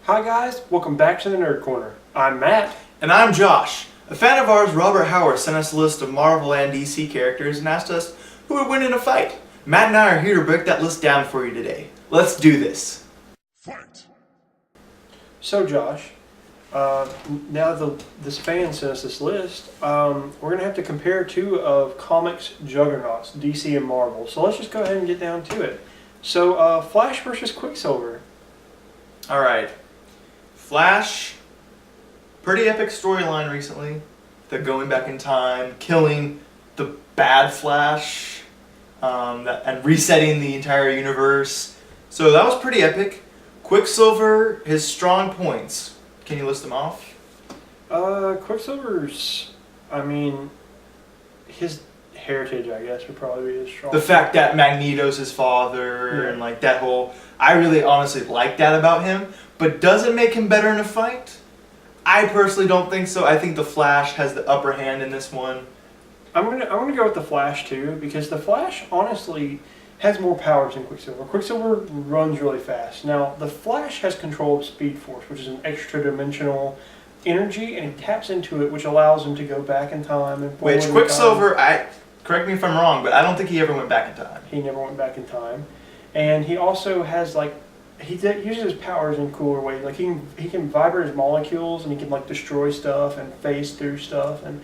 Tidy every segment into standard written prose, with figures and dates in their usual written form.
Hi guys, welcome back to the Nerd Corner. I'm Matt. And I'm Josh. A fan of ours, Robert Howard, sent us a list of Marvel and DC characters and asked us who would win in a fight. Matt and I are here to break that list down for you today. Let's do this. Fight! So Josh, now this fan sent us this list, we're going to have to compare two of comics juggernauts, DC and Marvel. So let's just go ahead and get down to it. So Flash versus Quicksilver. Alright. Flash, pretty epic storyline recently. They're going back in time, killing the bad Flash, and resetting the entire universe. So that was pretty epic. Quicksilver, his strong points. Can you list them off? Quicksilver's, his heritage, I guess, would probably be his strong. The fact that Magneto's his father, Yeah. and like that whole, I really honestly like that about him. But does it make him better in a fight? I personally don't think so. I think the Flash has the upper hand in this one. I'm gonna go with the Flash too, because the Flash honestly has more powers than Quicksilver. Quicksilver runs really fast. Now the Flash has control of Speed Force, which is an extra-dimensional energy, and he taps into it, which allows him to go back in time and forward. Which in Quicksilver, time. correct me if I'm wrong, but I don't think he ever went back in time. He never went back in time, and he also has he uses his powers in cooler ways. Like he can vibrate his molecules, and he can destroy stuff and phase through stuff, and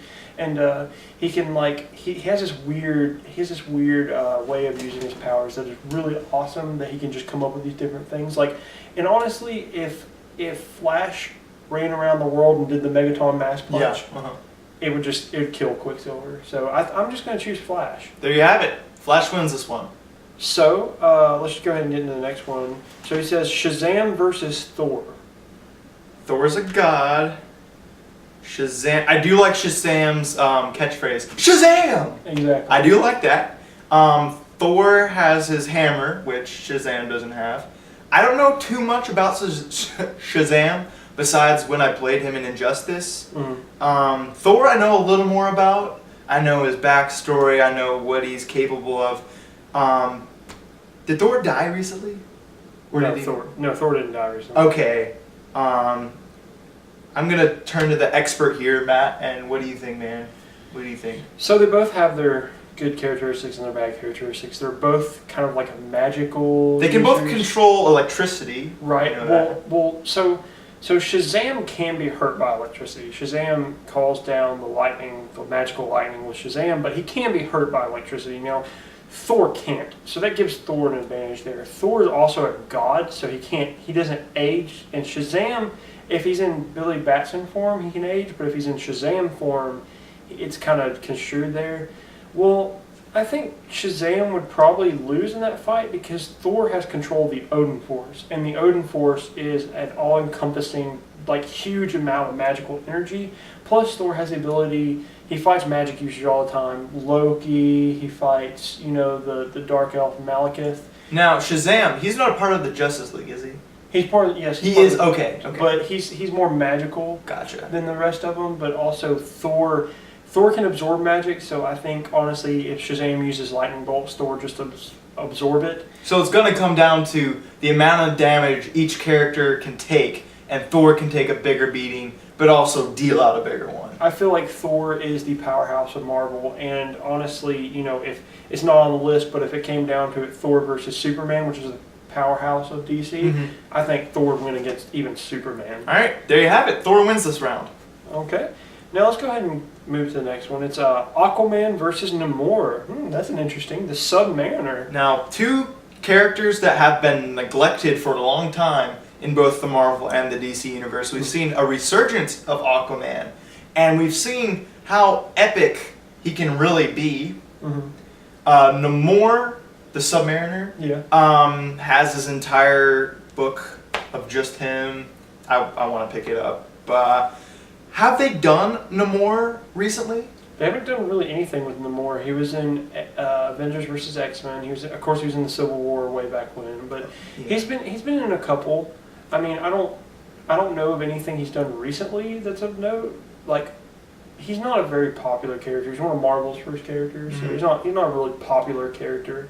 he can he has this weird way of using his powers that is really awesome. That he can just come up with these different things. And honestly, if Flash ran around the world and did the Megaton Mass Punch, it would kill Quicksilver. So I'm just gonna choose Flash. There you have it. Flash wins this one. So, let's just go ahead and get into the next one. So he says Shazam versus Thor. Thor's a god. Shazam. I do like Shazam's catchphrase. Shazam! Exactly. I do like that. Thor has his hammer, which Shazam doesn't have. I don't know too much about Shazam, besides when I played him in Injustice. Mm-hmm. Thor I know a little more about. I know his backstory. I know what he's capable of. Did Thor die recently? Or No, did he... Thor didn't die recently. Okay. I'm gonna turn to the expert here, Matt. And what do you think, man? What do you think? So they both have their good characteristics and their bad characteristics. They're both kind of like a magical. They can both users. control electricity. Right. You know So Shazam can be hurt by electricity. Shazam calls down the magical lightning with Shazam, but he can be hurt by electricity. Now, Thor can't. So that gives Thor an advantage there. Thor is also a god, so he doesn't age. And Shazam, if he's in Billy Batson form, he can age, but if he's in Shazam form, it's kind of construed there. Well, I think Shazam would probably lose in that fight because Thor has control of the Odin Force, and the Odin Force is an all-encompassing, huge amount of magical energy. Plus, Thor has the ability. He fights magic users all the time. Loki. He fights, the Dark Elf Malekith. Now Shazam, he's not a part of the Justice League, is he? He's part of yes. He is okay. But he's more magical. Gotcha. Than the rest of them. But also Thor can absorb magic. So I think honestly, if Shazam uses lightning bolts, Thor just absorb it. So it's gonna come down to the amount of damage each character can take, and Thor can take a bigger beating, but also deal out a bigger one. I feel like Thor is the powerhouse of Marvel, and honestly, if it's not on the list, but if it came down to it, Thor versus Superman, which is the powerhouse of DC, I think Thor would win against even Superman. All right, there you have it. Thor wins this round. Okay, now let's go ahead and move to the next one. It's Aquaman versus Namor. That's an interesting. The Submariner. Now, two characters that have been neglected for a long time in both the Marvel and the DC universe. We've seen a resurgence of Aquaman, and we've seen how epic he can really be. Namor, the Submariner, has his entire book of just him. I want to pick it up. Have they done Namor recently? They haven't done really anything with Namor. He was in Avengers vs. X-Men. He was in the Civil War way back when. But he's been in a couple. I don't know of anything he's done recently that's of note. He's not a very popular character. He's one of Marvel's first characters, so he's not a really popular character.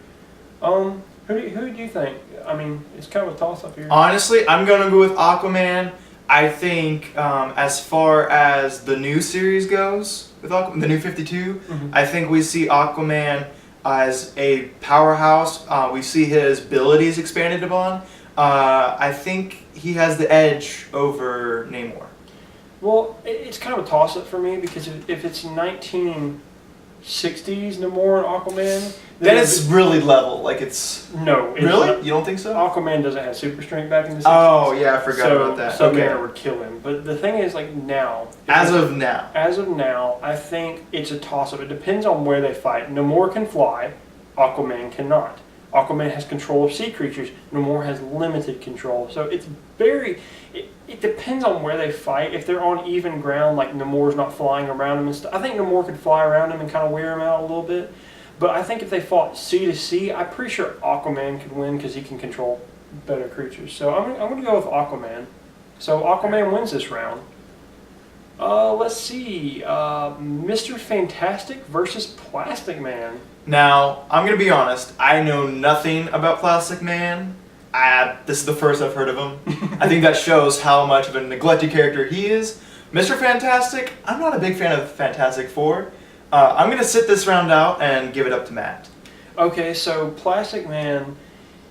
Who do you think? I mean, it's kind of a toss-up here. Honestly, I'm gonna go with Aquaman. I think as far as the new series goes, with Aquaman, the new 52, I think we see Aquaman as a powerhouse. We see his abilities expanded upon. I think he has the edge over Namor. Well, it's kind of a toss-up for me because if it's 1960s Namor and Aquaman, Then it's really level. Like it's no. It's really. not. You don't think so? Aquaman doesn't have super strength back in the 60s. Oh yeah, I forgot about that. So Okay. Banner would kill him. But the thing is, like now, As of now. I think it's a toss-up. It depends on where they fight. Namor can fly, Aquaman cannot. Aquaman has control of sea creatures. Namor has limited control. So it's very. It depends on where they fight. If they're on even ground, like Namor's not flying around him and stuff, I think Namor could fly around him and kind of wear him out a little bit. But I think if they fought sea to sea, I'm pretty sure Aquaman could win because he can control better creatures. So I'm going to go with Aquaman. So Aquaman wins this round. Let's see. Mr. Fantastic versus Plastic Man. Now, I'm gonna be honest. I know nothing about Plastic Man. This is the first I've heard of him. I think that shows how much of a neglected character he is. Mr. Fantastic, I'm not a big fan of Fantastic Four. I'm gonna sit this round out and give it up to Matt. Okay, so Plastic Man,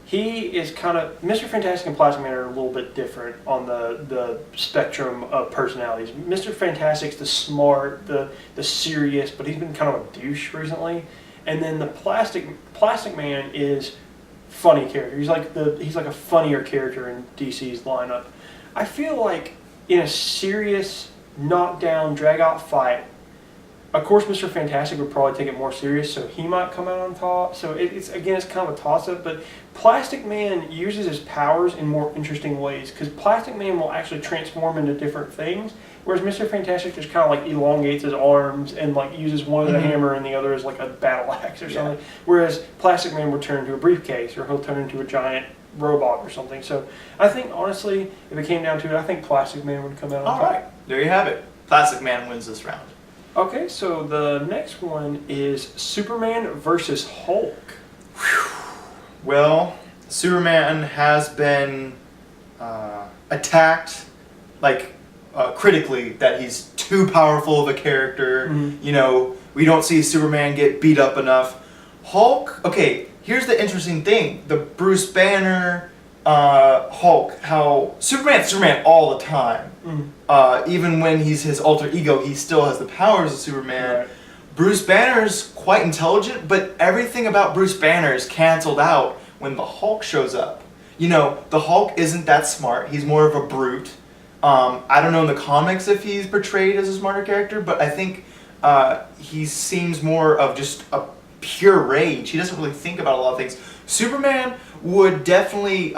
he is kind of... Mr. Fantastic and Plastic Man are a little bit different on the spectrum of personalities. Mr. Fantastic's the smart, the serious, but he's been kind of a douche recently. And then the Plastic Man is funny character. He's like a funnier character in DC's lineup. I feel like in a serious knockdown, drag out fight, of course Mr. Fantastic would probably take it more serious, so he might come out on top. So it's kind of a toss-up, but Plastic Man uses his powers in more interesting ways because Plastic Man will actually transform into different things, whereas Mr. Fantastic just kind of like elongates his arms and like uses one as a hammer and the other as like a battle axe or something. Whereas Plastic Man will turn into a briefcase or he'll turn into a giant robot or something. So I think honestly, if it came down to it, I think Plastic Man would come out on top. All right, there you have it. Plastic Man wins this round. Okay, so the next one is Superman versus Hulk. Well, Superman has been attacked, critically, that he's too powerful of a character. You know, we don't see Superman get beat up enough. Hulk, okay, here's the interesting thing. The Bruce Banner, Hulk, how Superman's Superman all the time. Even when he's his alter ego, he still has the powers of Superman. Right. Bruce Banner's quite intelligent, but everything about Bruce Banner is canceled out when the Hulk shows up. You know, the Hulk isn't that smart. He's more of a brute. I don't know in the comics if he's portrayed as a smarter character, but I think he seems more of just a pure rage. He doesn't really think about a lot of things. Superman would definitely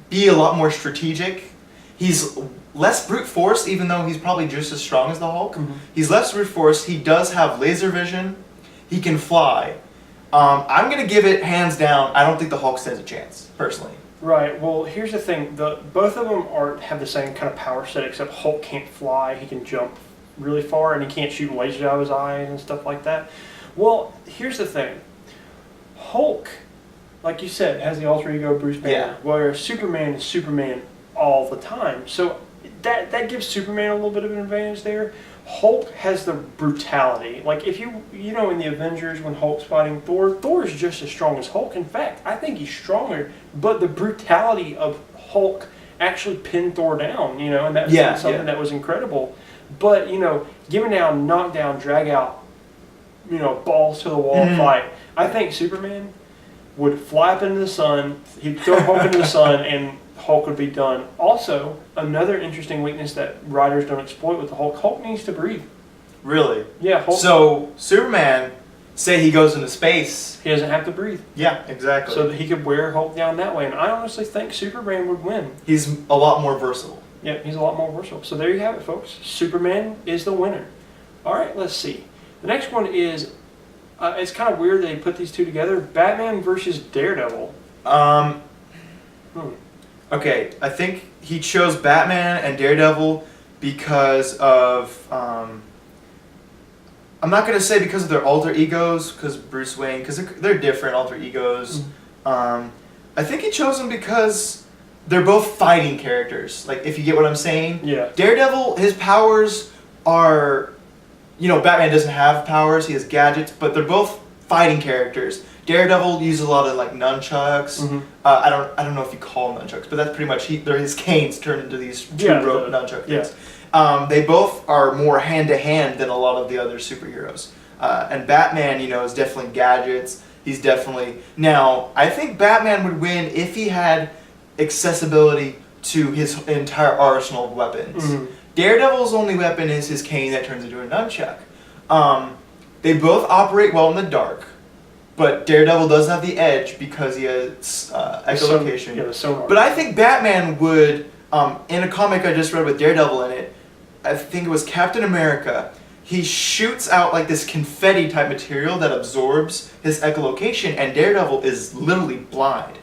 be a lot more strategic. He's less brute force, even though he's probably just as strong as the Hulk. He's less brute force. He does have laser vision. He can fly. I'm going to give it hands down. I don't think the Hulk stands a chance, personally. Right. Well, here's the thing. Both of them have the same kind of power set, except Hulk can't fly. He can jump really far, and he can't shoot lasers out of his eyes and stuff like that. Well, here's the thing. Hulk, like you said, has the alter ego of Bruce Banner, whereas Superman is Superman all the time. So that gives Superman a little bit of an advantage there. Hulk has the brutality. Like if you know in the Avengers when Hulk's fighting Thor is just as strong as Hulk. In fact, I think he's stronger, but the brutality of Hulk actually pinned Thor down, you know, and that's something that was incredible. But, you know, giving down, knockdown, drag out, you know, balls to the wall fight, I think Superman would fly up into the sun, he'd throw Hulk into the sun, and Hulk would be done. Also, another interesting weakness that writers don't exploit with the Hulk needs to breathe. Really? Yeah, Hulk. So, Superman, say he goes into space. He doesn't have to breathe. Yeah, exactly. So that he could wear Hulk down that way. And I honestly think Superman would win. He's a lot more versatile. Yeah, he's a lot more versatile. So there you have it, folks. Superman is the winner. All right, let's see. The next one is, it's kind of weird they put these two together. Batman versus Daredevil. Okay, I think he chose Batman and Daredevil because of, I'm not going to say because of their alter egos, because Bruce Wayne, because they're different alter egos. I think he chose them because they're both fighting characters. Like, if you get what I'm saying. Yeah. Daredevil, his powers are, Batman doesn't have powers. He has gadgets, but they're both fighting characters. Daredevil uses a lot of like nunchucks. Mm-hmm. I don't know if you call them nunchucks, but that's pretty much they're his canes turned into these two rope nunchuck things. They both are more hand to hand than a lot of the other superheroes. And Batman, is definitely gadgets. He's definitely now. I think Batman would win if he had accessibility to his entire arsenal of weapons. Mm-hmm. Daredevil's only weapon is his cane that turns into a nunchuck. They both operate well in the dark, but Daredevil does have the edge because he has echolocation. The sonar. But I think Batman would, in a comic I just read with Daredevil in it, I think it was Captain America, he shoots out like this confetti type material that absorbs his echolocation, and Daredevil is literally blind.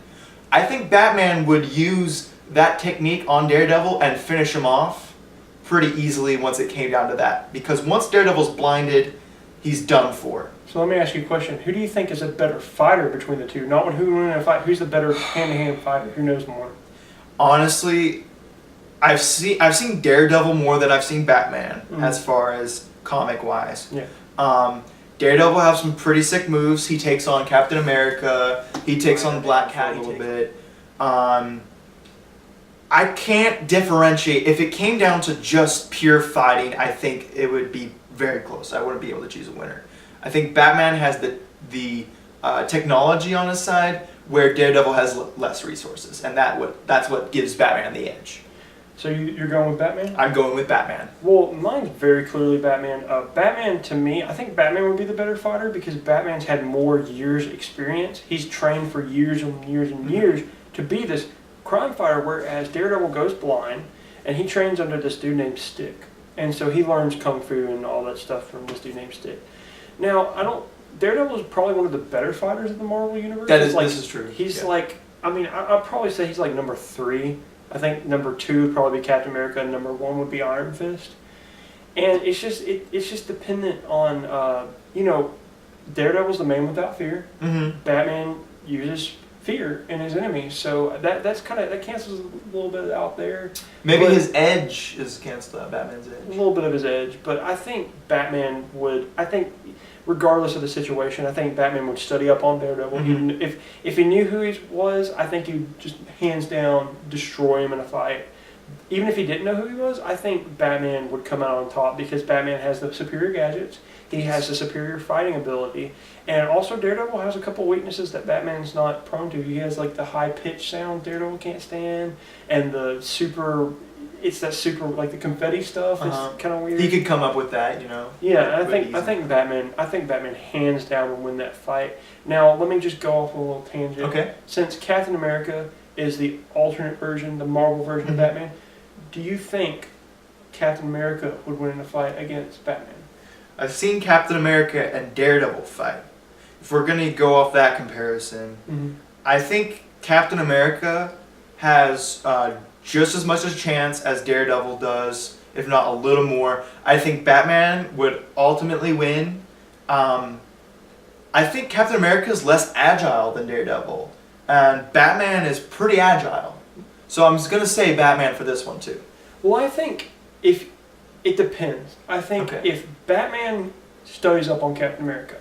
I think Batman would use that technique on Daredevil and finish him off pretty easily once it came down to that. Because once Daredevil's blinded, he's done for. So let me ask you a question. Who do you think is a better fighter between the two? Not who would win in a fight. Who's the better hand-to-hand fighter? Who knows more? Honestly, I've seen Daredevil more than I've seen Batman as far as comic-wise. Yeah. Daredevil has some pretty sick moves. He takes on Captain America. He takes on Black Cat a little bit. I can't differentiate. If it came down to just pure fighting, I think it would be very close. I wouldn't be able to choose a winner. I think Batman has the technology on his side, where Daredevil has less resources, and that's what gives Batman the edge. So you're going with Batman? I'm going with Batman. Well, mine's very clearly Batman. Batman, to me, I think Batman would be the better fighter because Batman's had more years experience. He's trained for years and years and years to be this crime fighter, whereas Daredevil goes blind, and he trains under this dude named Stick. And so he learns Kung Fu and all that stuff from this dude named Stick. Now, Daredevil is probably one of the better fighters in the Marvel Universe. This is true. He's I'll probably say he's like number 3. I think number 2 would probably be Captain America, and number 1 would be Iron Fist. And it's just dependent on, Daredevil's the man without fear. Mm-hmm. Batman uses fear in his enemies, so that cancels a little bit out there. Maybe his edge is canceled out, Batman's edge. A little bit of his edge, but I think Batman would. I think, regardless of the situation, I think Batman would study up on Daredevil. Mm-hmm. If he knew who he was, I think he'd just hands down destroy him in a fight. Even if he didn't know who he was, I think Batman would come out on top because Batman has the superior gadgets. He has the superior fighting ability. And also Daredevil has a couple weaknesses that Batman's not prone to. He has like the high-pitched sound Daredevil can't stand, and the super like the confetti stuff. It's kind of weird. He could come up with that, Yeah, I think Batman hands down will win that fight. Now let me just go off a little tangent. Okay. Since Captain America is the alternate version, the Marvel version of Batman, do you think Captain America would win in a fight against Batman? I've seen Captain America and Daredevil fight. If we're going to go off that comparison, I think Captain America has just as much a chance as Daredevil does, if not a little more. I think Batman would ultimately win. I think Captain America is less agile than Daredevil, and Batman is pretty agile. So I'm just going to say Batman for this one too. Well, I think it depends. I think if Batman studies up on Captain America,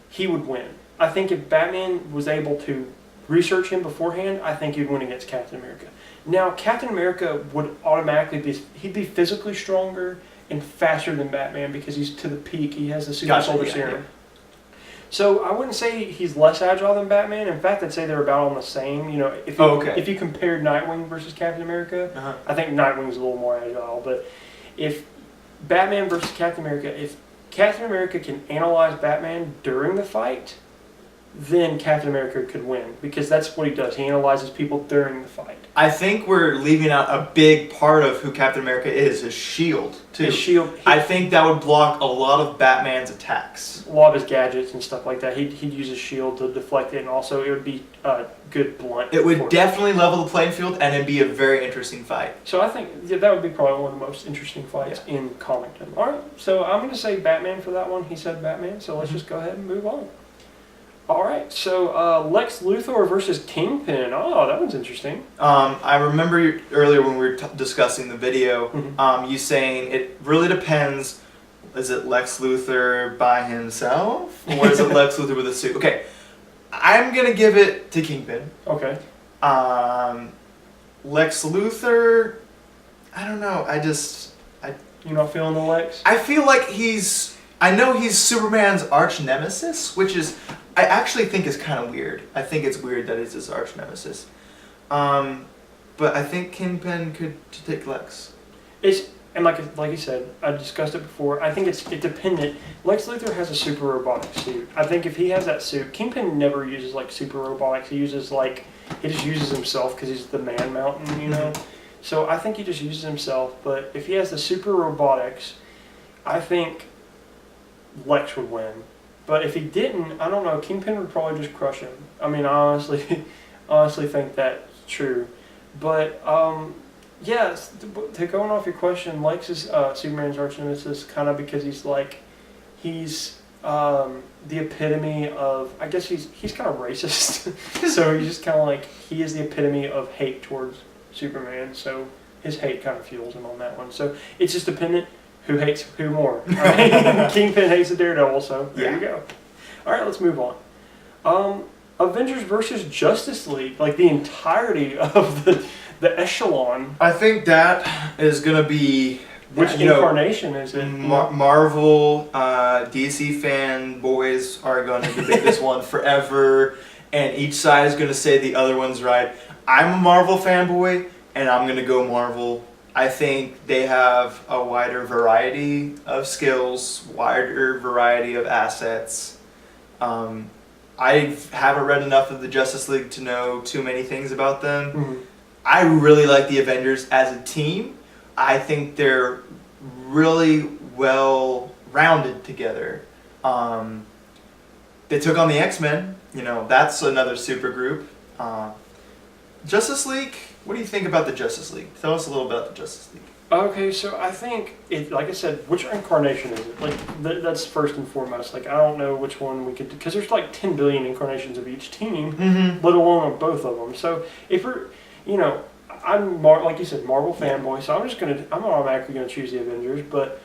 he would win. I think if Batman was able to research him beforehand, I think he'd win against Captain America. Now, Captain America would automatically he'd be physically stronger and faster than Batman because he's to the peak. He has the super soldier serum. Yeah. So I wouldn't say he's less agile than Batman. In fact, I'd say they're about on the same. If you compared Nightwing versus Captain America, I think Nightwing's a little more agile. But if Batman versus Captain America, if Captain America can analyze Batman during the fight, then Captain America could win because that's what he does. He analyzes people during the fight. I think we're leaving out a big part of who Captain America is, his shield, too. His shield. I think that would block a lot of Batman's attacks. A lot of his gadgets and stuff like that. He'd use his shield to deflect it, and also it would be a good blunt. It would definitely level the playing field, and it'd be a very interesting fight. So I think that would be probably one of the most interesting fights in comicdom. All right, so I'm going to say Batman for that one. He said Batman, so let's just go ahead and move on. All right, so Lex Luthor versus Kingpin. Oh, that one's interesting. I remember earlier when we were discussing the video, Mhm. you saying it really depends. Is it Lex Luthor by himself, or is it Lex Luthor with a suit? Okay, I'm gonna give it to Kingpin. Okay. Lex Luthor, I don't know. You not feeling the Lex? I feel like I know he's Superman's arch nemesis, which is, I actually think is kind of weird. I think it's weird that he's his arch nemesis. But I think Kingpin could take Lex. And like you said, I discussed it before. I think it's dependent. Lex Luthor has a super robotic suit. I think if he has that suit, Kingpin never uses like super robotics. He just uses himself because he's the man mountain, you know. So I think he just uses himself. But if he has the super robotics, I think Lex would win. But if he didn't, I don't know. Kingpin would probably just crush him. I mean, I honestly think that's true. But yes, to going off your question, Lex is Superman's arch nemesis kind of because he's the epitome of, I guess he's kind of racist. So he's just kind of like, he is the epitome of hate towards Superman. So his hate kind of fuels him on that one. So it's just dependent who hates who more. I mean, Kingpin hates the Daredevil, so there you go. All right, let's move on. Avengers versus Justice League, like the entirety of the echelon. I think that is gonna be Which incarnation is it? Marvel, DC fanboys are gonna debate this one forever, and each side is gonna say the other one's right. I'm a Marvel fanboy, and I'm gonna go Marvel. I think they have a wider variety of skills, wider variety of assets. I haven't read enough of the Justice League to know too many things about them. Mm-hmm. I really like the Avengers as a team. I think they're really well rounded together. They took on the X-Men. You know, that's another super group. Justice League. What do you think about the Justice League? Tell us a little bit about the Justice League. Okay, so I think like I said, which incarnation is it? Like that's first and foremost. Like I don't know which one we could, because there's like 10 billion incarnations of each team, let alone of both of them. So if we're, you know, like you said, Marvel fanboy. So I'm automatically gonna choose the Avengers. But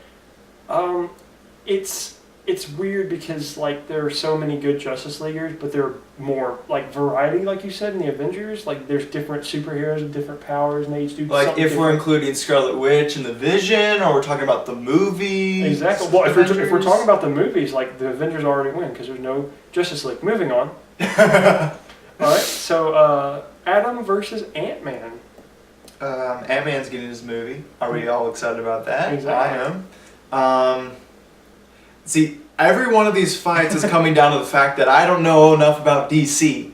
it's weird because like there are so many good Justice Leaguers, but there are more like variety, like you said, in the Avengers. Like there's different superheroes with different powers, and they each do like something if we're different. including Scarlet Witch and the Vision, or we're talking about the movies. Exactly. Well, if we're talking about the movies, like the Avengers already win because there's no Justice League. Moving on. All right. So Adam versus Ant-Man. Ant-Man's getting his movie. Are we all excited about that? Exactly. I am. See, every one of these fights is coming down to the fact that I don't know enough about DC.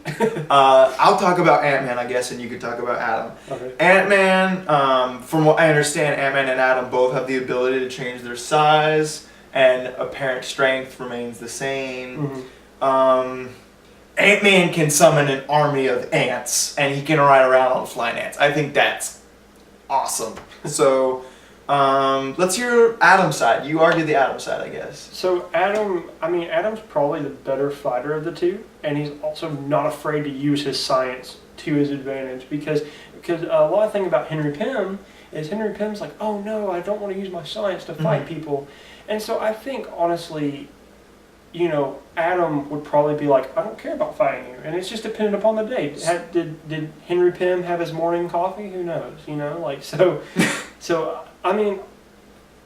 I'll talk about Ant-Man, I guess, and you could talk about Adam. Okay. Ant-Man, from what I understand, Ant-Man and Adam both have the ability to change their size, and apparent strength remains the same. Mm-hmm. Ant-Man can summon an army of ants, and he can ride around on flying ants. I think that's awesome. So, let's hear Adam's side. You argue the Adam side, I guess. So Adam's probably the better fighter of the two, and he's also not afraid to use his science to his advantage because a lot of thing about Henry Pym is Henry Pym's like, oh no, I don't want to use my science to fight people, and so I think honestly, you know, Adam would probably be like, I don't care about fighting you, and it's just dependent upon the day. Did Henry Pym have his morning coffee? Who knows? You know, like so. I mean,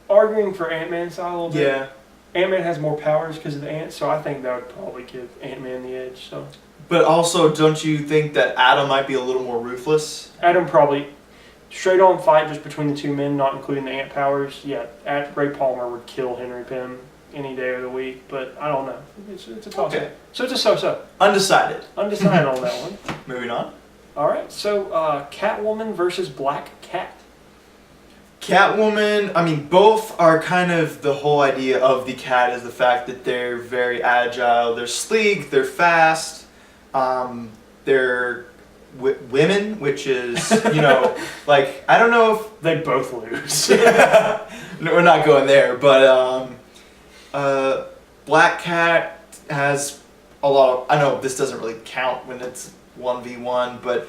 arguing for Ant-Man's side a little bit. Yeah. Ant-Man has more powers because of the ants, so I think that would probably give Ant-Man the edge. So. But also, don't you think that Adam might be a little more ruthless? Adam probably straight on fight just between the two men, not including the ant powers. Yeah, Ray Palmer would kill Henry Pym any day of the week, but I don't know. It's a toss-up. Okay. So it's a so-so. Undecided. Undecided on that one. Moving on. All right. So Catwoman versus Black Cat. Catwoman, I mean, both are kind of the whole idea of the cat is the fact that they're very agile, they're sleek, they're fast, they're women, which is, you know, like, I don't know if... They both lose. No, we're not going there, but Black Cat has a lot of, I know this doesn't really count when it's 1v1, but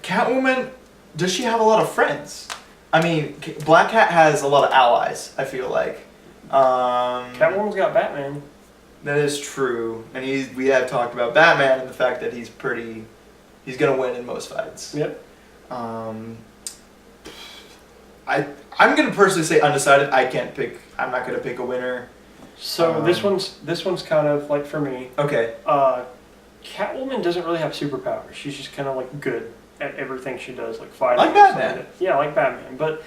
Catwoman, does she have a lot of friends? I mean, Black Cat has a lot of allies, I feel like. Catwoman's got Batman. That is true, and we have talked about Batman and the fact that he's gonna win in most fights. Yep. I'm gonna personally say undecided. I'm not gonna pick a winner. So this one's kind of like for me. Okay. Catwoman doesn't really have superpowers. She's just kind of like good at everything she does, like fighting. Like Batman. Yeah, like Batman. But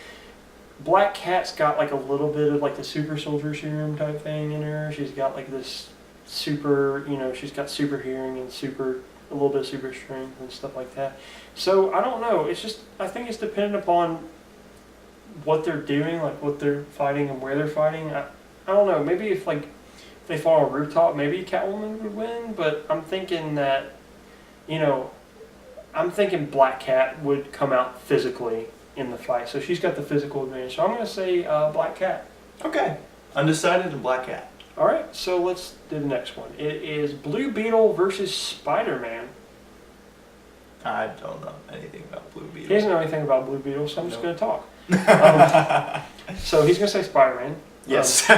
Black Cat's got like a little bit of like the super soldier serum type thing in her. She's got like this super, she's got super hearing and a little bit of super strength and stuff like that. So I don't know. I think it's dependent upon what they're doing, like what they're fighting and where they're fighting. I don't know. Maybe if they fall on a rooftop, maybe Catwoman would win. But I'm thinking that, Black Cat would come out physically in the fight. So she's got the physical advantage. So I'm going to say Black Cat. Okay. Undecided and Black Cat. All right. So let's do the next one. It is Blue Beetle versus Spider-Man. I don't know anything about Blue Beetle. He doesn't know anything about Blue Beetle, so I'm just Nope. going to talk. So he's going to say Spider-Man. Yes.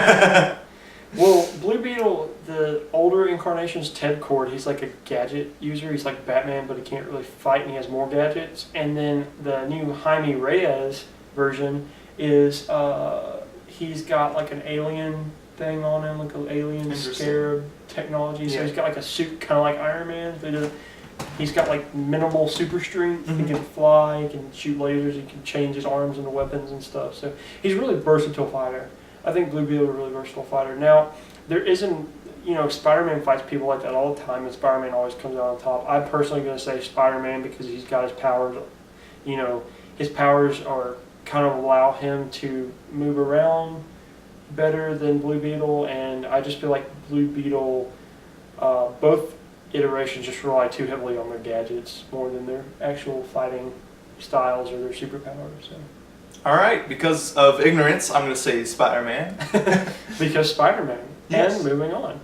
Well, Blue Beetle, the older incarnation's Ted Kord. He's like a gadget user. He's like Batman, but he can't really fight, and he has more gadgets. And then the new Jaime Reyes version is he's got like an alien thing on him, like an alien scarab technology. So he's got like a suit, kind of like Iron Man. But he's got like minimal super strength. Mm-hmm. He can fly. He can shoot lasers. He can change his arms into weapons and stuff. So he's a really versatile fighter. I think Blue Beetle is a really versatile fighter. Now, there isn't, Spider-Man fights people like that all the time, and Spider-Man always comes out on top. I'm personally going to say Spider-Man because he's got his powers. His powers are kind of allow him to move around better than Blue Beetle, and I just feel like Blue Beetle, both iterations just rely too heavily on their gadgets more than their actual fighting styles or their superpowers. So. All right, because of ignorance, I'm going to say Spider-Man. Because Spider-Man. Yes. And moving on.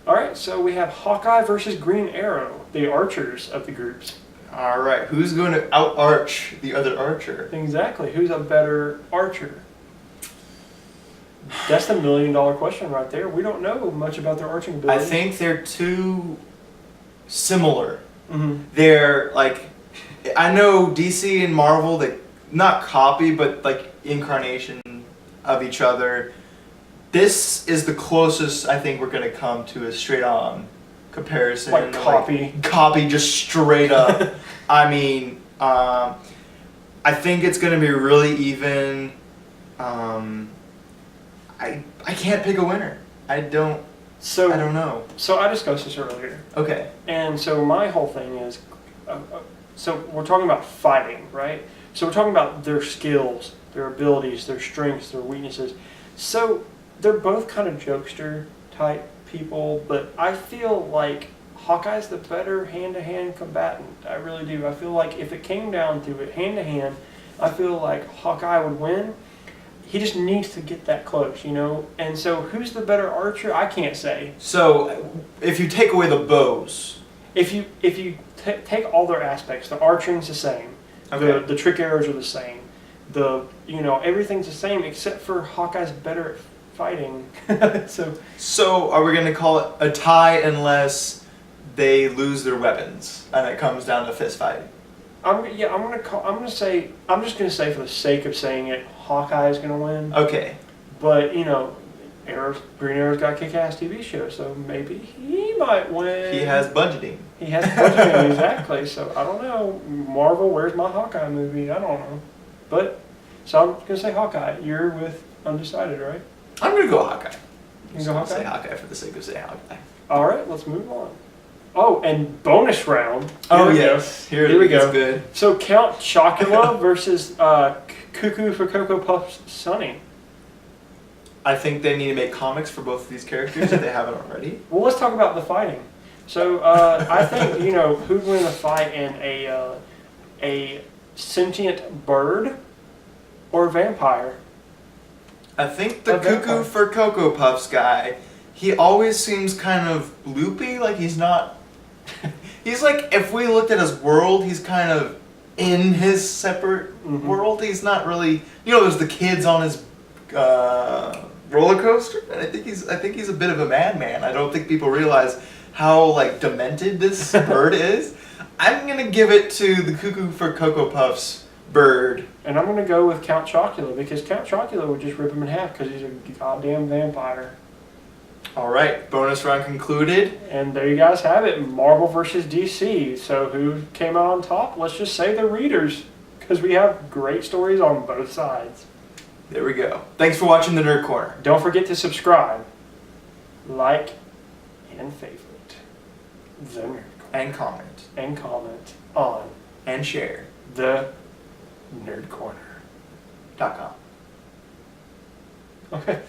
All right, so we have Hawkeye versus Green Arrow, the archers of the groups. All right, who's going to out-arch the other archer? Exactly. Who's a better archer? That's the $1 million question right there. We don't know much about their arching ability. I think they're too similar. Mm-hmm. They're like, I know DC and Marvel, they not copy, but like incarnation of each other. This is the closest I think we're going to come to a straight-on comparison. Like copy. Like, copy just straight up. I mean, I think it's going to be really even. I can't pick a winner. I don't know. So I discussed this earlier. Okay. And so my whole thing is, so we're talking about fighting, right? So we're talking about their skills, their abilities, their strengths, their weaknesses. So they're both kind of jokester type people, but I feel like Hawkeye's the better hand-to-hand combatant. I really do. I feel like if it came down to it, hand-to-hand, I feel like Hawkeye would win. He just needs to get that close, And so who's the better archer? I can't say. So if you take away the bows. If you take all their aspects, the archering's the same. Okay. The trick arrows are the same. Everything's the same except for Hawkeye's better at fighting. So are we going to call it a tie unless they lose their weapons and it comes down to fist fight? I'm just gonna say for the sake of saying it, Hawkeye is gonna win. Okay. But Green Arrow's got a kick-ass TV show, so maybe he might win. He has budgeting. Exactly. So I don't know. Marvel, where's my Hawkeye movie? I don't know. But so I'm gonna say Hawkeye. You're with undecided, right? I'm gonna go Hawkeye. You can go Hawkeye. Say Hawkeye for the sake of saying Hawkeye. All right, let's move on. Oh, and bonus round. Here we go. Good. So Count Chocula versus Cuckoo for Cocoa Puffs Sunny. I think they need to make comics for both of these characters if they haven't already. Well, let's talk about the fighting. So I think who'd win a fight in a sentient bird or a vampire. I think the Cuckoo for Cocoa Puffs guy he always seems kind of loopy, like he's not. He's like, if we looked at his world, he's kind of in his separate world. He's not really, there's the kids on his roller coaster, and I think he's a bit of a madman. I don't think people realize how like demented this bird is. I'm gonna give it to the Cuckoo for Cocoa Puffs bird. And I'm gonna go with Count Chocula because Count Chocula would just rip him in half because he's a goddamn vampire. All right, bonus round concluded. And there you guys have it, Marvel versus DC. So who came out on top? Let's just say the readers, because we have great stories on both sides. There we go. Thanks for watching the Nerd Corner. Don't forget to subscribe, like, and favorite the Nerd Corner. And comment. And comment on And share. the nerdcorner.com. .com. Okay.